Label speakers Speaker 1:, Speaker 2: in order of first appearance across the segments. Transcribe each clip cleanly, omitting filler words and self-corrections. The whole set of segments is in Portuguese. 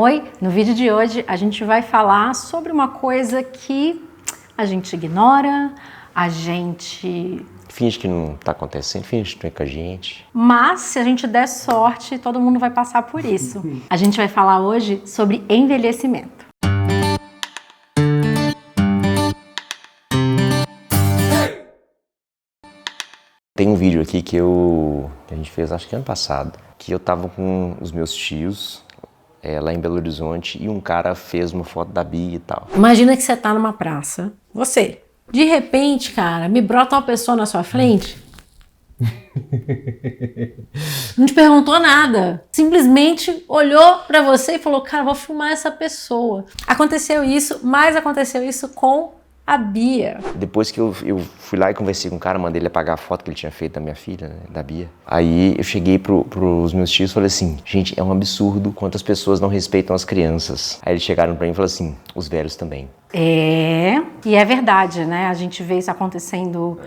Speaker 1: Oi, no vídeo de hoje a gente vai falar sobre uma coisa que a gente ignora, a gente
Speaker 2: finge que não tá acontecendo, finge que não é com a gente.
Speaker 1: Mas se a gente der sorte, todo mundo vai passar por isso. A gente vai falar hoje sobre envelhecimento.
Speaker 2: Tem um vídeo aqui que a gente fez, acho que ano passado, que eu tava com os meus tios lá em Belo Horizonte e um cara fez uma foto da Bia e tal.
Speaker 3: Imagina que você tá numa praça, você, de repente, cara, me brota uma pessoa na sua frente, não te perguntou nada, simplesmente olhou pra você e falou, cara, vou filmar essa pessoa. Aconteceu isso, mas aconteceu isso com a Bia.
Speaker 2: Depois que eu fui lá e conversei com o cara, mandei ele apagar a foto que ele tinha feito da minha filha, né, da Bia. Aí eu cheguei pros meus tios e falei assim, gente, é um absurdo quantas pessoas não respeitam as crianças. Aí eles chegaram pra mim e falaram assim, os velhos também.
Speaker 1: E é verdade, né? A gente vê isso acontecendo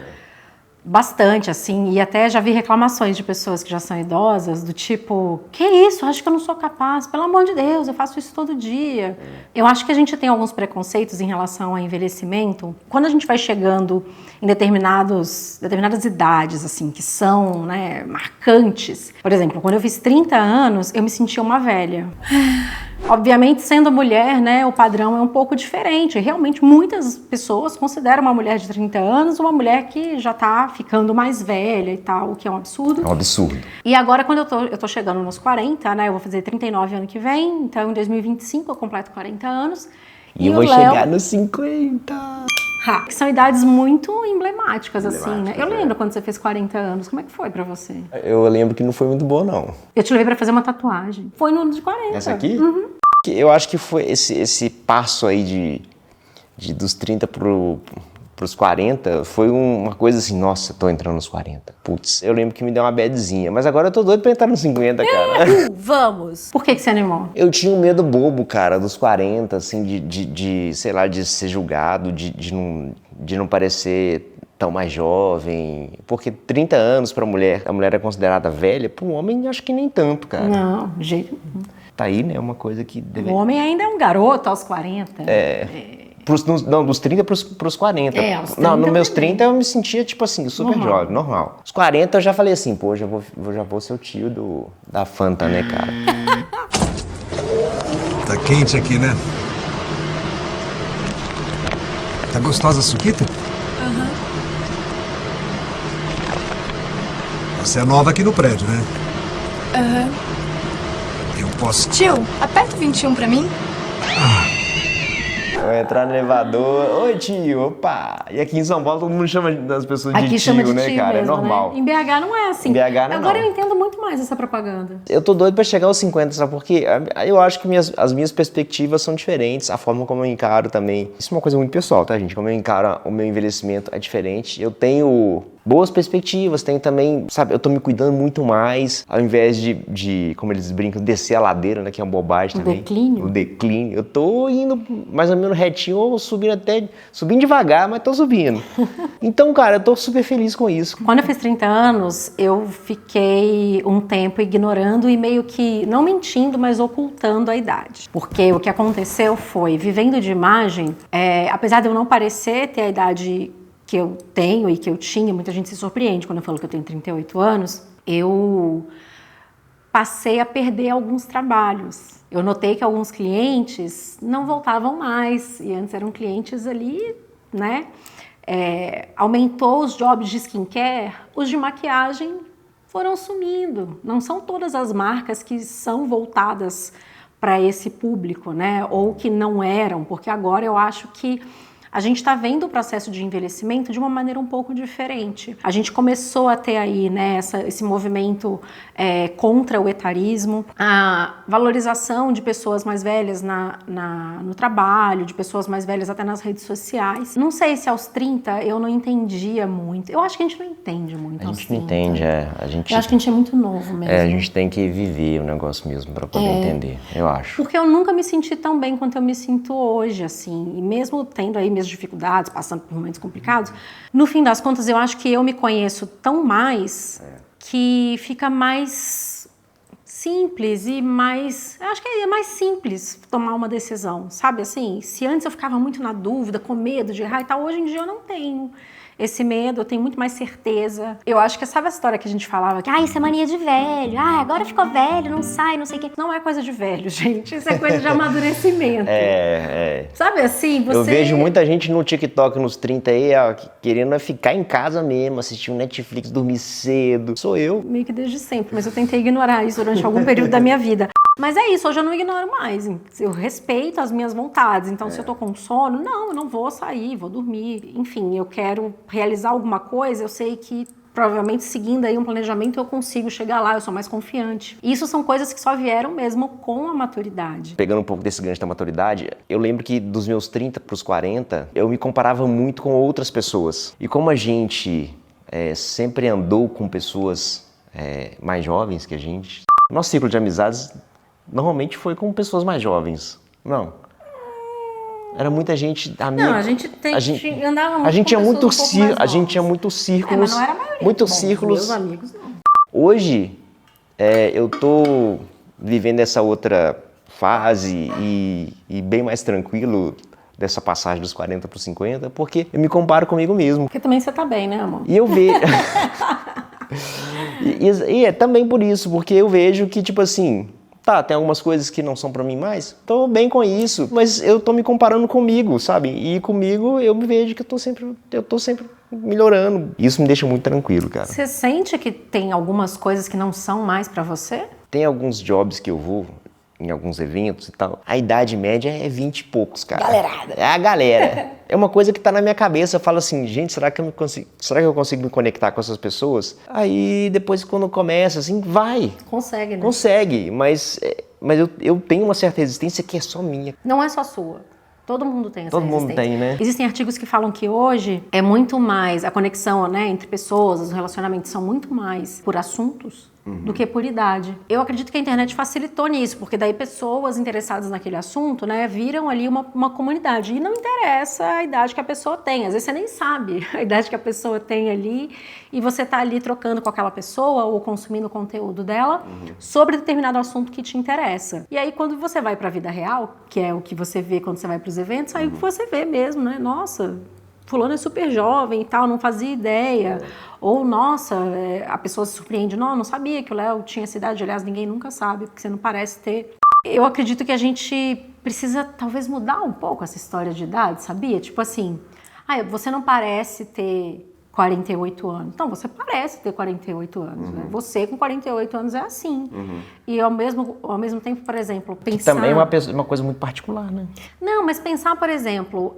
Speaker 1: bastante, assim, e até já vi reclamações de pessoas que já são idosas, do tipo, que isso, acho que eu não sou capaz, pelo amor de Deus, eu faço isso todo dia. Eu acho que a gente tem alguns preconceitos em relação ao envelhecimento. Quando a gente vai chegando em determinadas idades, assim, que são, né, marcantes. Por exemplo, quando eu fiz 30 anos, eu me sentia uma velha. Obviamente, sendo mulher, né, o padrão é um pouco diferente. Realmente, muitas pessoas consideram uma mulher de 30 anos uma mulher que já tá ficando mais velha e tal, o que é um absurdo.
Speaker 2: É um absurdo.
Speaker 1: E agora, quando eu tô chegando nos 40, né, eu vou fazer 39 ano que vem, então em 2025 eu completo 40 anos.
Speaker 2: E eu vou chegar nos 50.
Speaker 1: Que são idades muito emblemáticas, assim, né? Eu lembro quando você fez 40 anos, como é que foi pra você?
Speaker 2: Eu lembro que não foi muito bom, não.
Speaker 1: Eu te levei pra fazer uma tatuagem. Foi no ano de 40.
Speaker 2: Essa aqui?
Speaker 1: Uhum.
Speaker 2: Eu acho que foi esse passo aí dos 30 pros 40, foi uma coisa assim, nossa, tô entrando nos 40. Putz, eu lembro que me deu uma badzinha, mas agora eu tô doido pra entrar nos 50, cara.
Speaker 3: Vamos!
Speaker 1: Por que você animou?
Speaker 2: Eu tinha um medo bobo, cara, dos 40, assim, sei lá, de ser julgado, de não parecer tão mais jovem. Porque 30 anos pra mulher, a mulher é considerada velha, pro homem acho que nem tanto, cara.
Speaker 1: Não, de jeito nenhum.
Speaker 2: Tá aí, né, uma coisa que deve...
Speaker 1: O homem ainda é um garoto aos 40.
Speaker 2: Dos 30 pros 40.
Speaker 1: Aos 30
Speaker 2: não, nos meus
Speaker 1: também.
Speaker 2: 30 eu me sentia, tipo assim, super jovem, normal. Os 40 eu já falei assim, pô, já vou ser o tio da Fanta, né, cara?
Speaker 4: Tá quente aqui, né? Tá gostosa a suquita?
Speaker 5: Aham.
Speaker 4: Você é nova aqui no prédio, né?
Speaker 5: Aham.
Speaker 4: Eu posso...
Speaker 5: Tio, aperta o 21 pra mim.
Speaker 2: Eu entrar no elevador, oi tio, opa! E aqui em São Paulo todo mundo chama das pessoas de
Speaker 1: Aqui
Speaker 2: tio,
Speaker 1: chama de
Speaker 2: né,
Speaker 1: tio
Speaker 2: cara?
Speaker 1: mesmo,
Speaker 2: É normal.
Speaker 1: né? Em BH não é assim.
Speaker 2: Em BH não.
Speaker 1: Agora eu entendo muito mais essa propaganda.
Speaker 2: Eu tô doido pra chegar aos 50, sabe por quê? Eu acho que as minhas perspectivas são diferentes, a forma como eu encaro também. Isso é uma coisa muito pessoal, tá, gente? Como eu encaro o meu envelhecimento é diferente. Eu tenho boas perspectivas, tenho também, sabe, eu tô me cuidando muito mais, ao invés de como eles brincam, descer a ladeira, né, que é uma bobagem também.
Speaker 1: Declínio?
Speaker 2: O declínio. Eu tô indo mais ou menos retinho, ou subindo devagar, mas tô subindo. Então, cara, eu tô super feliz com isso.
Speaker 1: Quando eu fiz 30 anos, eu fiquei um tempo ignorando e meio que, não mentindo, mas ocultando a idade. Porque o que aconteceu foi, vivendo de imagem, apesar de eu não parecer ter a idade que eu tenho e que eu tinha, muita gente se surpreende quando eu falo que eu tenho 38 anos, eu passei a perder alguns trabalhos. Eu notei que alguns clientes não voltavam mais, e antes eram clientes ali, né? Aumentou os jobs de skincare, os de maquiagem foram sumindo. Não são todas as marcas que são voltadas para esse público, né? Ou que não eram, porque agora eu acho que a gente está vendo o processo de envelhecimento de uma maneira um pouco diferente. A gente começou a ter aí, né, esse movimento contra o etarismo, a valorização de pessoas mais velhas no trabalho, de pessoas mais velhas até nas redes sociais. Não sei se aos 30 eu não entendia muito. Eu acho que a gente não entende muito aos 30.
Speaker 2: A gente não entende,
Speaker 1: Eu acho que a gente é muito novo mesmo.
Speaker 2: A gente tem que viver o negócio mesmo para poder entender, eu acho.
Speaker 1: Porque eu nunca me senti tão bem quanto eu me sinto hoje, assim. E mesmo tendo aí minhas dificuldades, passando por momentos complicados, no fim das contas eu acho que eu me conheço tão mais que fica mais simples e mais... Eu acho que é mais simples tomar uma decisão, sabe assim? Se antes eu ficava muito na dúvida, com medo de errar e tal, hoje em dia eu não tenho esse medo, eu tenho muito mais certeza. Eu acho que sabe a história que a gente falava? Que, isso é mania de velho. Agora ficou velho, não sai, não sei o quê. Não é coisa de velho, gente. Isso é coisa de amadurecimento. Sabe assim, você...
Speaker 2: Eu vejo muita gente no TikTok nos 30 aí, querendo ficar em casa mesmo, assistir um Netflix, dormir cedo. Sou eu.
Speaker 1: Meio que desde sempre, mas eu tentei ignorar isso durante algum período da minha vida. Mas é isso, hoje eu não ignoro mais. Eu respeito as minhas vontades. Então, se eu tô com sono, não, eu não vou sair, vou dormir. Enfim, eu quero realizar alguma coisa, eu sei que provavelmente seguindo aí um planejamento eu consigo chegar lá, eu sou mais confiante. Isso são coisas que só vieram mesmo com a maturidade.
Speaker 2: Pegando um pouco desse gancho da maturidade, eu lembro que dos meus 30 pros 40, eu me comparava muito com outras pessoas. E como a gente sempre andou com pessoas mais jovens que a gente, nosso ciclo de amizades normalmente foi com pessoas mais jovens. Não. Era muita gente amiga.
Speaker 3: Não, a gente andava muito
Speaker 2: a gente
Speaker 3: com
Speaker 2: tinha muito
Speaker 3: pessoas um pouco mais
Speaker 2: a gente tinha
Speaker 3: novas.
Speaker 2: muitos círculos,
Speaker 1: mas não era a maioria.
Speaker 2: muitos
Speaker 1: Bom,
Speaker 2: círculos.
Speaker 1: meus amigos não.
Speaker 2: Hoje eu tô vivendo essa outra fase e bem mais tranquilo dessa passagem dos 40 para os 50, porque eu me comparo comigo mesmo.
Speaker 1: Porque também você tá bem, né, amor?
Speaker 2: E eu vejo e é também por isso, porque eu vejo que tipo assim, tem algumas coisas que não são pra mim mais, tô bem com isso, mas eu tô me comparando comigo, sabe? E comigo eu me vejo que eu tô sempre melhorando. Isso me deixa muito tranquilo, cara.
Speaker 1: Você sente que tem algumas coisas que não são mais pra você?
Speaker 2: Tem alguns jobs que eu vou, em alguns eventos e tal, a idade média é 20 e poucos, cara.
Speaker 1: Galerada.
Speaker 2: É a galera. É uma coisa que tá na minha cabeça, eu falo assim, gente, será que eu consigo me conectar com essas pessoas? Aí depois quando começa, assim, vai.
Speaker 1: Consegue, né?
Speaker 2: Consegue, mas eu tenho uma certa resistência que é só minha.
Speaker 1: Não é só sua. Todo mundo tem essa resistência.
Speaker 2: Todo mundo tem, né?
Speaker 1: Existem artigos que falam que hoje é muito mais a conexão, né, entre pessoas, os relacionamentos são muito mais por assuntos do que por idade. Eu acredito que a internet facilitou nisso, porque daí pessoas interessadas naquele assunto, né, viram ali uma comunidade. E não interessa a idade que a pessoa tem. Às vezes você nem sabe a idade que a pessoa tem ali e você tá ali trocando com aquela pessoa ou consumindo o conteúdo dela sobre determinado assunto que te interessa. E aí quando você vai para a vida real, que é o que você vê quando você vai para os eventos, aí você vê mesmo, né? Nossa, fulano é super jovem e tal, não fazia ideia. Ou, nossa, a pessoa se surpreende. Não sabia que o Léo tinha essa idade. Aliás, ninguém nunca sabe, porque você não parece ter. Eu acredito que a gente precisa, talvez, mudar um pouco essa história de idade, sabia? Tipo assim, você não parece ter 48 anos. Então, você parece ter 48 anos, né? Você com 48 anos é assim. E ao mesmo tempo, por exemplo, pensar...
Speaker 2: Também é uma coisa muito particular, né?
Speaker 1: Não, mas pensar, por exemplo,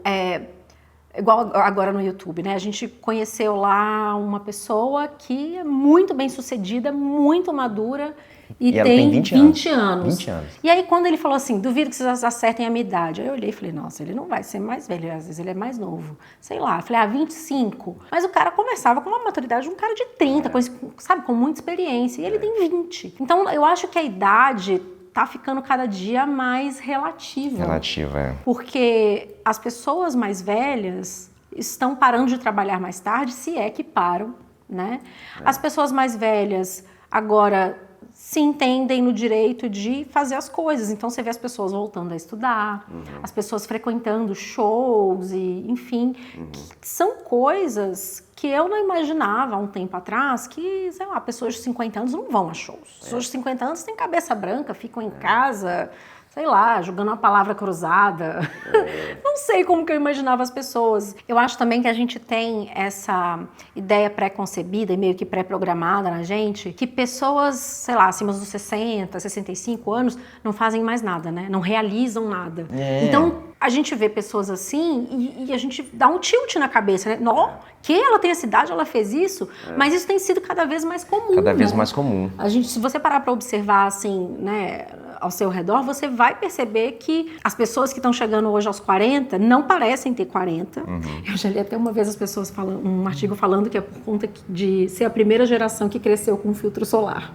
Speaker 1: igual agora no YouTube, né? A gente conheceu lá uma pessoa que é muito bem sucedida, muito madura e
Speaker 2: ela
Speaker 1: tem
Speaker 2: 20
Speaker 1: anos.
Speaker 2: 20 anos.
Speaker 1: E aí quando ele falou assim, duvido que vocês acertem a minha idade. Aí eu olhei e falei, nossa, ele não vai ser mais velho, às vezes ele é mais novo. Sei lá, falei, 25. Mas o cara conversava com uma maturidade de um cara de 30, sabe, com muita experiência. E ele tem 20. Então eu acho que a idade tá ficando cada dia mais relativa.
Speaker 2: Relativa, é.
Speaker 1: Porque as pessoas mais velhas estão parando de trabalhar mais tarde, se é que param, né? As pessoas mais velhas agora se entendem no direito de fazer as coisas. Então você vê as pessoas voltando a estudar, as pessoas frequentando shows e, enfim, que são coisas que eu não imaginava há um tempo atrás que, sei lá, pessoas de 50 anos não vão a shows. Pessoas de 50 anos têm cabeça branca, ficam em casa, sei lá, jogando uma palavra cruzada. Não sei como que eu imaginava as pessoas. Eu acho também que a gente tem essa ideia pré-concebida e meio que pré-programada na gente, que pessoas, sei lá, acima dos 60, 65 anos, não fazem mais nada, né? Não realizam nada. Então, a gente vê pessoas assim e a gente dá um tilt na cabeça, né? Que ela tem essa idade, ela fez isso, mas isso tem sido cada vez mais comum.
Speaker 2: Cada vez
Speaker 1: né?
Speaker 2: mais comum.
Speaker 1: Se você parar para observar assim, né, ao seu redor, você vai perceber que as pessoas que estão chegando hoje aos 40 não parecem ter 40. Eu já li até uma vez as pessoas falando, um artigo falando que é por conta de ser a primeira geração que cresceu com filtro solar.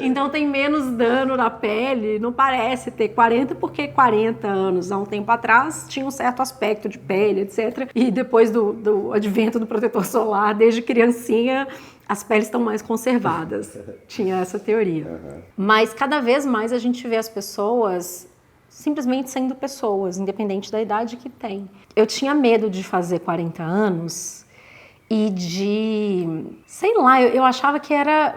Speaker 1: Então tem menos dano na pele, não parece ter 40, porque 40 anos há um tempo atrás tinha um certo aspecto de pele, etc. E depois do advento do protetor solar, desde criancinha, as peles estão mais conservadas. Tinha essa teoria. Mas cada vez mais a gente vê as pessoas simplesmente sendo pessoas, independente da idade que tem. Eu tinha medo de fazer 40 anos e de... Sei lá, eu achava que era...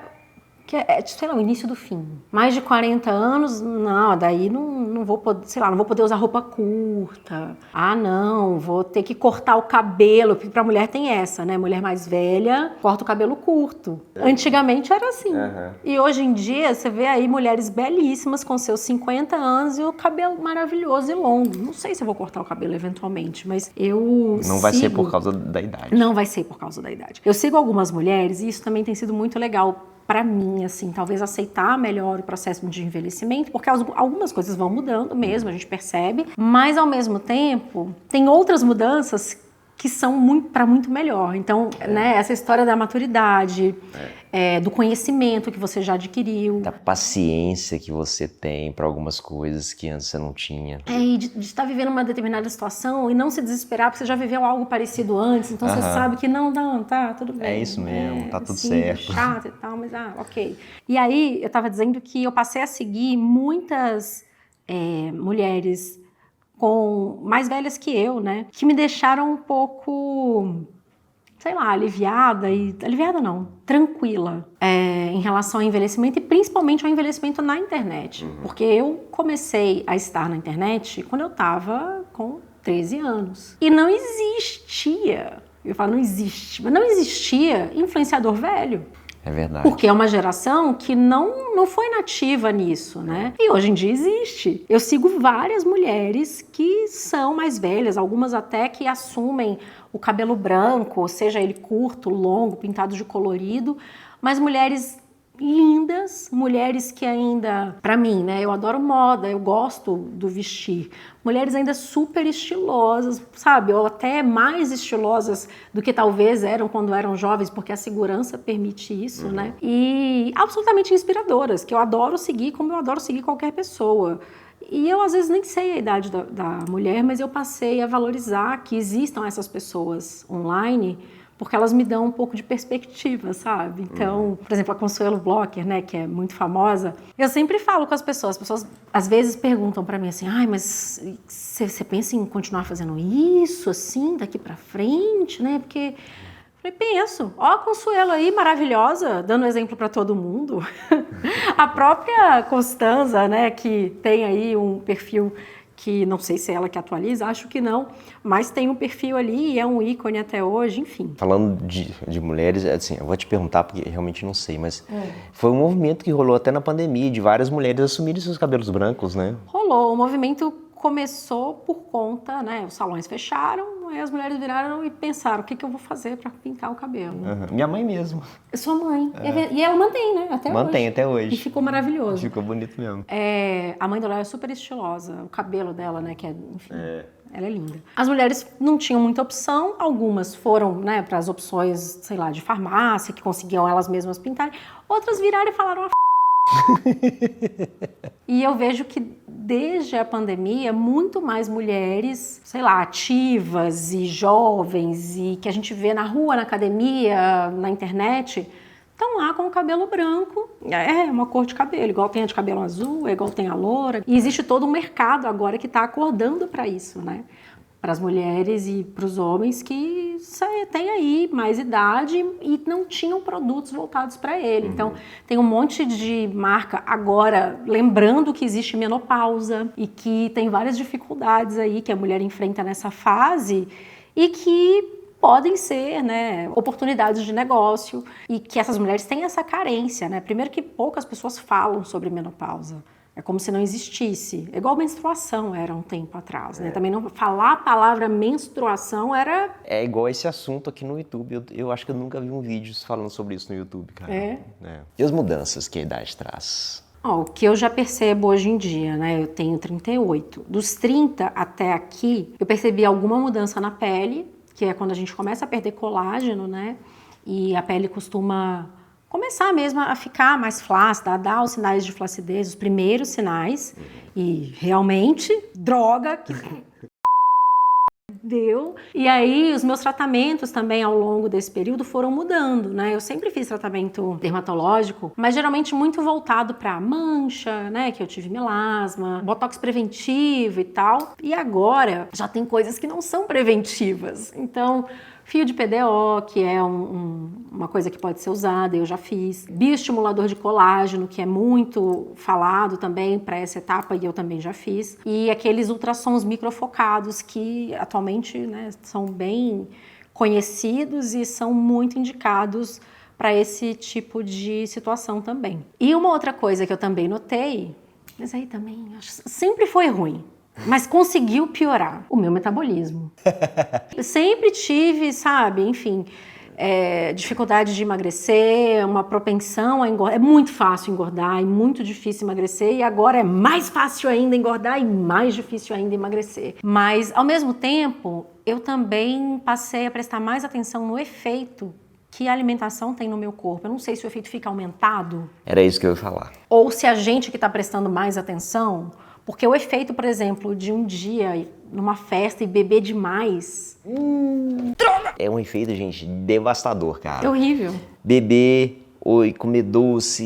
Speaker 1: sei lá, o início do fim. Mais de 40 anos, não, daí não vou poder, sei lá, não vou poder usar roupa curta. Ah, não, vou ter que cortar o cabelo, porque pra mulher tem essa, né? Mulher mais velha corta o cabelo curto. Antigamente era assim. E hoje em dia, você vê aí mulheres belíssimas com seus 50 anos e o cabelo maravilhoso e longo. Não sei se eu vou cortar o cabelo eventualmente, mas eu
Speaker 2: Não vai ser por causa da idade.
Speaker 1: Não vai ser por causa da idade. Eu sigo algumas mulheres e isso também tem sido muito legal para mim, assim, talvez aceitar melhor o processo de envelhecimento, porque algumas coisas vão mudando mesmo, a gente percebe, mas ao mesmo tempo tem outras mudanças que são para muito melhor. Então, né, essa história da maturidade, do conhecimento que você já adquiriu.
Speaker 2: Da paciência que você tem para algumas coisas que antes você não tinha.
Speaker 1: E de estar vivendo uma determinada situação e não se desesperar, porque você já viveu algo parecido antes, então você sabe que não, tá, tudo bem.
Speaker 2: É isso mesmo, tá tudo
Speaker 1: sim,
Speaker 2: certo.
Speaker 1: Chato e tal, mas ok. E aí, eu tava dizendo que eu passei a seguir muitas mulheres mais velhas que eu, né? Que me deixaram um pouco, sei lá, aliviada não, tranquila em relação ao envelhecimento e principalmente ao envelhecimento na internet. Porque eu comecei a estar na internet quando eu tava com 13 anos. E não existia, eu falo não existe, mas não existia influenciador velho.
Speaker 2: É verdade.
Speaker 1: Porque é uma geração que não foi nativa nisso, né? E hoje em dia existe. Eu sigo várias mulheres que são mais velhas, algumas até que assumem o cabelo branco, seja ele curto, longo, pintado de colorido, mas mulheres lindas, mulheres que ainda, pra mim, né, eu adoro moda, eu gosto do vestir, mulheres ainda super estilosas, sabe, ou até mais estilosas do que talvez eram quando eram jovens, porque a segurança permite isso, né, e absolutamente inspiradoras, que eu adoro seguir como eu adoro seguir qualquer pessoa. E eu, às vezes, nem sei a idade da mulher, mas eu passei a valorizar que existam essas pessoas online, porque elas me dão um pouco de perspectiva, sabe? Então, por exemplo, a Consuelo Blocker, né, que é muito famosa, eu sempre falo com as pessoas às vezes perguntam pra mim assim, mas você pensa em continuar fazendo isso, assim, daqui pra frente, né? Porque... Eu penso, ó a Consuelo aí, maravilhosa, dando exemplo para todo mundo. A própria Constanza, né, que tem aí um perfil que não sei se é ela que atualiza, acho que não, mas tem um perfil ali e é um ícone até hoje, enfim.
Speaker 2: Falando de mulheres, assim, eu vou te perguntar porque realmente não sei, mas foi um movimento que rolou até na pandemia, de várias mulheres assumirem seus cabelos brancos, né?
Speaker 1: Rolou, o movimento começou por conta, né, os salões fecharam, aí as mulheres viraram e pensaram, o que eu vou fazer para pintar o cabelo?
Speaker 2: Minha mãe mesmo.
Speaker 1: Sua mãe. E ela mantém, né, até hoje.
Speaker 2: Mantém até hoje.
Speaker 1: E ficou maravilhoso.
Speaker 2: Ficou bonito mesmo.
Speaker 1: A mãe do Léo é super estilosa, o cabelo dela, né, que é, enfim, ela é linda. As mulheres não tinham muita opção, algumas foram, né, para as opções, sei lá, de farmácia, que conseguiam elas mesmas pintarem, outras viraram e falaram E eu vejo que desde a pandemia, muito mais mulheres, sei lá, ativas e jovens e que a gente vê na rua, na academia, na internet, estão lá com o cabelo branco. É uma cor de cabelo, igual tem a de cabelo azul, igual tem a loura. E existe todo um mercado agora que está acordando para isso, né? Para as mulheres e para os homens que têm aí mais idade e não tinham produtos voltados para ele. Então, tem um monte de marca agora, lembrando que existe menopausa e que tem várias dificuldades aí que a mulher enfrenta nessa fase e que podem ser, né, oportunidades de negócio e que essas mulheres têm essa carência, né? Primeiro que poucas pessoas falam sobre menopausa. É como se não existisse. É igual menstruação era um tempo atrás, né? Também não falar a palavra menstruação era...
Speaker 2: É igual esse assunto aqui no YouTube. Eu acho que eu nunca vi um vídeo falando sobre isso no YouTube, cara. E as mudanças que a idade traz?
Speaker 1: O que eu já percebo hoje em dia, né? Eu tenho 38. Dos 30 até aqui, eu percebi alguma mudança na pele, que é quando a gente começa a perder colágeno, né? E a pele costuma começar mesmo a ficar mais flácida, a dar os sinais de flacidez, os primeiros sinais. E realmente, droga, deu. E aí os meus tratamentos também ao longo desse período foram mudando, né? Eu sempre fiz tratamento dermatológico, mas geralmente muito voltado para mancha, né? Que eu tive melasma, botox preventivo e tal. E agora já tem coisas que não são preventivas. Então, fio de PDO, que é uma coisa que pode ser usada, eu já fiz. Bioestimulador de colágeno, que é muito falado também para essa etapa e eu também já fiz. E aqueles ultrassons microfocados que atualmente, né, são bem conhecidos e são muito indicados para esse tipo de situação também. E uma outra coisa que eu também notei, mas aí também sempre foi ruim, mas conseguiu piorar o meu metabolismo. Eu sempre tive, sabe, enfim, dificuldade de emagrecer, uma propensão a engordar. É muito fácil engordar e muito difícil emagrecer, e agora é mais fácil ainda engordar e mais difícil ainda emagrecer. Mas, ao mesmo tempo, eu também passei a prestar mais atenção no efeito que a alimentação tem no meu corpo. Eu não sei se o efeito fica aumentado.
Speaker 2: Era isso que eu ia falar.
Speaker 1: Ou se a gente que está prestando mais atenção. Porque o efeito, por exemplo, de um dia numa festa e beber demais...
Speaker 2: É um efeito, gente, devastador, cara.
Speaker 1: É horrível.
Speaker 2: Beber ou comer doce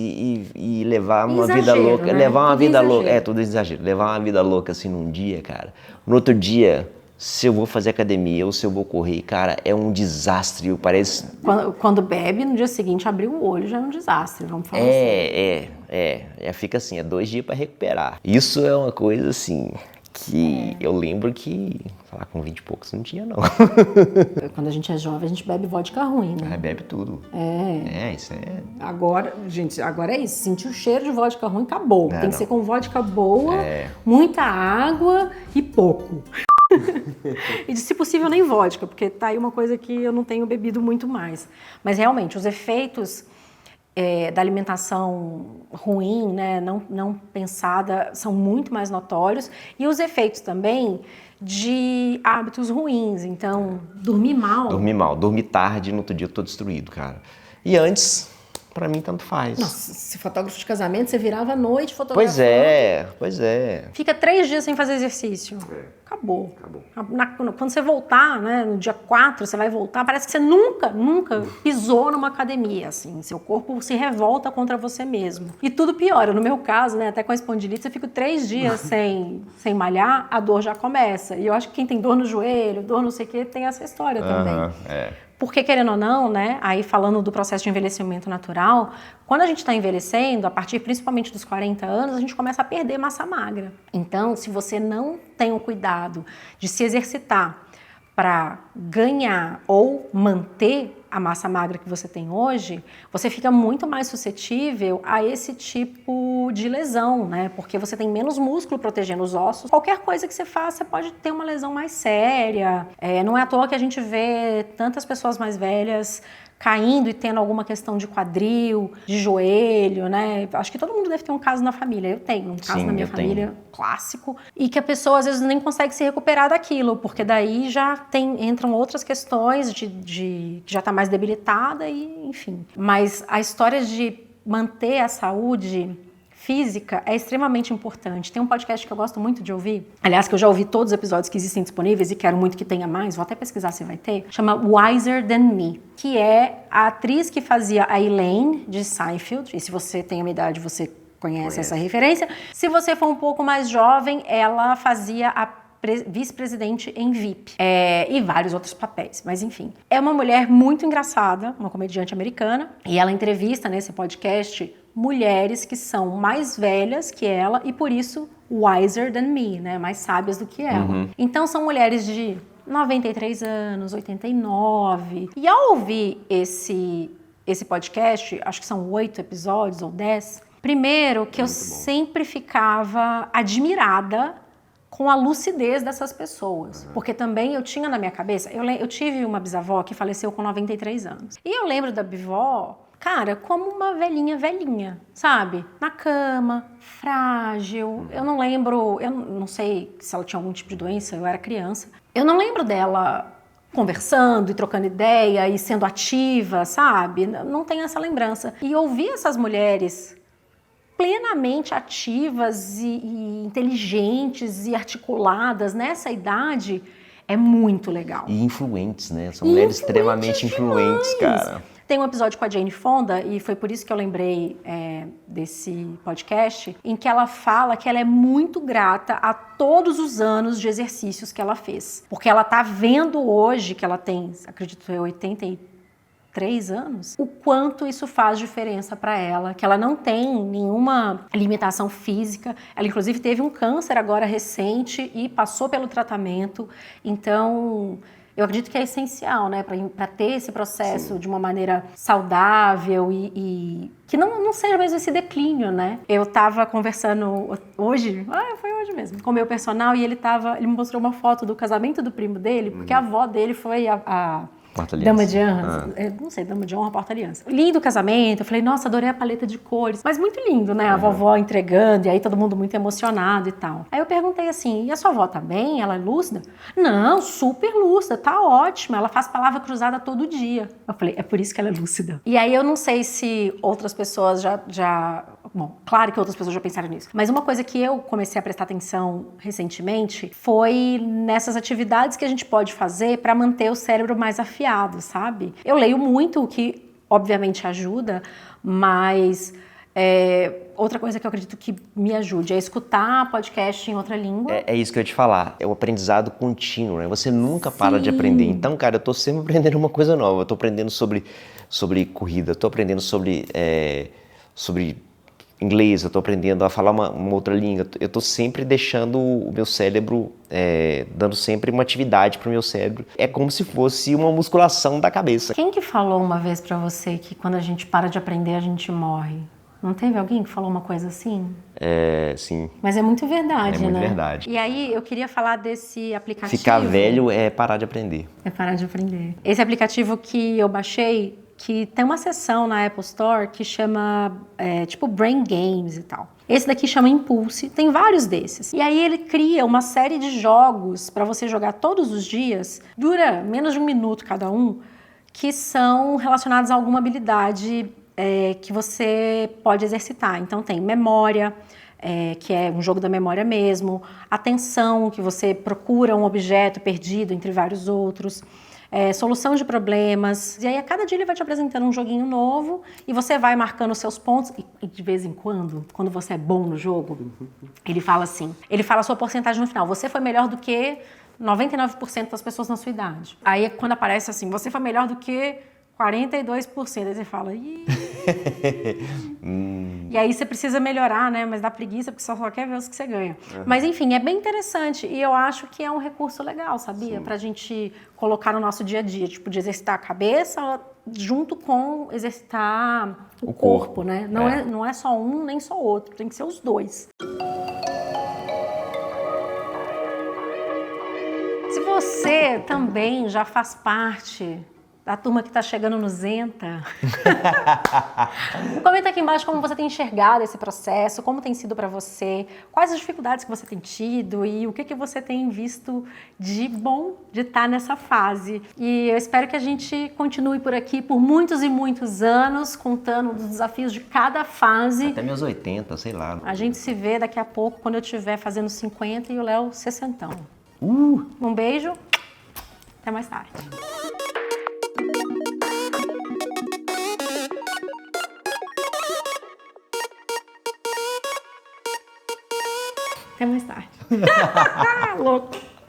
Speaker 2: e levar uma
Speaker 1: Exagero,
Speaker 2: vida louca.
Speaker 1: né?
Speaker 2: Levar uma
Speaker 1: Tudo
Speaker 2: vida
Speaker 1: exagero.
Speaker 2: louca. Tudo exagero. Levar uma vida louca assim num dia, cara. No outro dia, se eu vou fazer academia ou se eu vou correr, cara, é um desastre. Parece...
Speaker 1: Quando bebe, no dia seguinte, abrir o olho já é um desastre, vamos falar assim.
Speaker 2: Fica assim, 2 dias pra recuperar. Isso é uma coisa assim, que eu lembro que, sei lá, com 20 e poucos não tinha não.
Speaker 1: Quando a gente é jovem, a gente bebe vodka ruim, né?
Speaker 2: Bebe tudo. Isso é...
Speaker 1: Agora, gente, agora é isso. Sentir o cheiro de vodka ruim, acabou. Tem que
Speaker 2: não.
Speaker 1: ser com vodka boa, muita água e pouco. E se possível nem vodka, porque tá aí uma coisa que eu não tenho bebido muito mais. Mas realmente, os efeitos da alimentação ruim, né, não pensada, são muito mais notórios. E os efeitos também de hábitos ruins. Então, dormir mal.
Speaker 2: Dormir tarde, no outro dia eu tô destruído, cara. E antes, pra mim, tanto faz.
Speaker 1: Nossa, se fotógrafo de casamento, você virava à noite fotografando.
Speaker 2: Pois é.
Speaker 1: Fica 3 dias sem fazer exercício. Acabou. Quando você voltar, né, no dia 4, você vai voltar, parece que você nunca pisou numa academia, assim. Seu corpo se revolta contra você mesmo. E tudo piora. No meu caso, né, até com a espondilite, eu fico 3 dias sem malhar, a dor já começa. E eu acho que quem tem dor no joelho, dor não sei o quê, tem essa história também. Porque, querendo ou não, né, aí falando do processo de envelhecimento natural, quando a gente está envelhecendo, a partir principalmente dos 40 anos, a gente começa a perder massa magra. Então, se você não tem o cuidado de se exercitar para ganhar ou manter a massa magra que você tem hoje, você fica muito mais suscetível a esse tipo de lesão, né? Porque você tem menos músculo protegendo os ossos. Qualquer coisa que você faça, você pode ter uma lesão mais séria. Não é à toa que a gente vê tantas pessoas mais velhas caindo e tendo alguma questão de quadril, de joelho, né? Acho que todo mundo deve ter um caso na família. Eu tenho um caso na minha família clássico. E que a pessoa, às vezes, nem consegue se recuperar daquilo, porque daí já entram outras questões que já está mais debilitada e, enfim. Mas a história de manter a saúde física é extremamente importante. Tem um podcast que eu gosto muito de ouvir, aliás, que eu já ouvi todos os episódios que existem disponíveis e quero muito que tenha mais, vou até pesquisar se vai ter, chama Wiser Than Me, que é a atriz que fazia a Elaine de Seinfeld, e se você tem uma idade, você conhece essa referência. Se você for um pouco mais jovem, ela fazia a vice-presidente em VIP, e vários outros papéis, mas enfim. É uma mulher muito engraçada, uma comediante americana, e ela entrevista nesse podcast mulheres que são mais velhas que ela e por isso wiser than me, né? Mais sábias do que ela. Então são mulheres de 93 anos, 89. E ao ouvir esse podcast, acho que são 8 episódios ou 10, primeiro que eu sempre ficava admirada com a lucidez dessas pessoas. Porque também eu tinha na minha cabeça, eu tive uma bisavó que faleceu com 93 anos. E eu lembro da bisavó, cara, como uma velhinha, sabe? Na cama, frágil. Eu não lembro, eu não sei se ela tinha algum tipo de doença, eu era criança. Eu não lembro dela conversando e trocando ideia e sendo ativa, sabe? Não tenho essa lembrança. E ouvir essas mulheres plenamente ativas e inteligentes e articuladas nessa idade É muito legal.
Speaker 2: E influentes, né? São mulheres extremamente influentes, cara.
Speaker 1: Tem um episódio com a Jane Fonda, e foi por isso que eu lembrei desse podcast, em que ela fala que ela é muito grata a todos os anos de exercícios que ela fez. Porque ela tá vendo hoje, que ela tem, acredito eu, 83 anos, o quanto isso faz diferença para ela, que ela não tem nenhuma limitação física. Ela, inclusive, teve um câncer agora recente e passou pelo tratamento. Então, eu acredito que é essencial, né, para ter esse processo de uma maneira saudável e que não seja mesmo esse declínio, né? Eu tava conversando hoje, foi hoje mesmo, com o meu personal, e ele me mostrou uma foto do casamento do primo dele, porque a avó dele foi a Dama de honra, não sei, dama de honra, porta-aliança. Lindo o casamento, eu falei, nossa, adorei a paleta de cores. Mas muito lindo, né? A vovó entregando, e aí todo mundo muito emocionado e tal. Aí eu perguntei assim, e a sua avó tá bem? Ela é lúcida? Não, super lúcida, tá ótima. Ela faz palavra cruzada todo dia. Eu falei, é por isso que ela é lúcida. E aí eu não sei se outras pessoas já... Bom, claro que outras pessoas já pensaram nisso. Mas uma coisa que eu comecei a prestar atenção recentemente foi nessas atividades que a gente pode fazer para manter o cérebro mais afiado, sabe? Eu leio muito, o que obviamente ajuda, mas outra coisa que eu acredito que me ajude é escutar podcast em outra língua.
Speaker 2: É isso que eu ia te falar, é o aprendizado contínuo, né? Você nunca para de aprender. Então, cara, eu tô sempre aprendendo uma coisa nova. Eu tô aprendendo sobre corrida, eu tô aprendendo sobre inglês, eu estou aprendendo a falar uma outra língua, eu estou sempre deixando o meu cérebro, dando sempre uma atividade para o meu cérebro. É como se fosse uma musculação da cabeça.
Speaker 1: Quem que falou uma vez para você que quando a gente para de aprender, a gente morre? Não teve alguém que falou uma coisa assim?
Speaker 2: Sim.
Speaker 1: Mas é muito verdade, né?
Speaker 2: É muito verdade.
Speaker 1: E aí, eu queria falar desse aplicativo.
Speaker 2: Ficar velho é parar de aprender.
Speaker 1: É parar de aprender. Esse aplicativo que eu baixei, que tem uma seção na Apple Store que chama, tipo, Brain Games e tal. Esse daqui chama Impulse, tem vários desses. E aí ele cria uma série de jogos para você jogar todos os dias, dura menos de 1 minuto cada um, que são relacionados a alguma habilidade que você pode exercitar. Então tem memória, que é um jogo da memória mesmo, atenção, que você procura um objeto perdido entre vários outros, solução de problemas. E aí a cada dia ele vai te apresentando um joguinho novo e você vai marcando os seus pontos. E de vez em quando você é bom no jogo, ele fala assim, ele fala a sua porcentagem no final. Você foi melhor do que 99% das pessoas na sua idade. Aí quando aparece assim, você foi melhor do que 42%. Aí você fala, ih... E aí você precisa melhorar, né? Mas dá preguiça porque você só quer ver os que você ganha. Mas enfim, é bem interessante. E eu acho que é um recurso legal, sabia? Sim. Pra gente colocar no nosso dia a dia. Tipo, de exercitar a cabeça junto com exercitar o corpo, né? Não é só um nem só outro. Tem que ser os dois. Se você também já faz parte da turma que está chegando no Zenta, comenta aqui embaixo como você tem enxergado esse processo, como tem sido para você, quais as dificuldades que você tem tido e o que você tem visto de bom de estar nessa fase. E eu espero que a gente continue por aqui por muitos e muitos anos, contando dos desafios de cada fase.
Speaker 2: Até meus 80, sei lá.
Speaker 1: A gente se vê daqui a pouco, quando eu estiver fazendo 50 e o Léo 60. Um beijo, até mais tarde. Até mais tarde. Louco.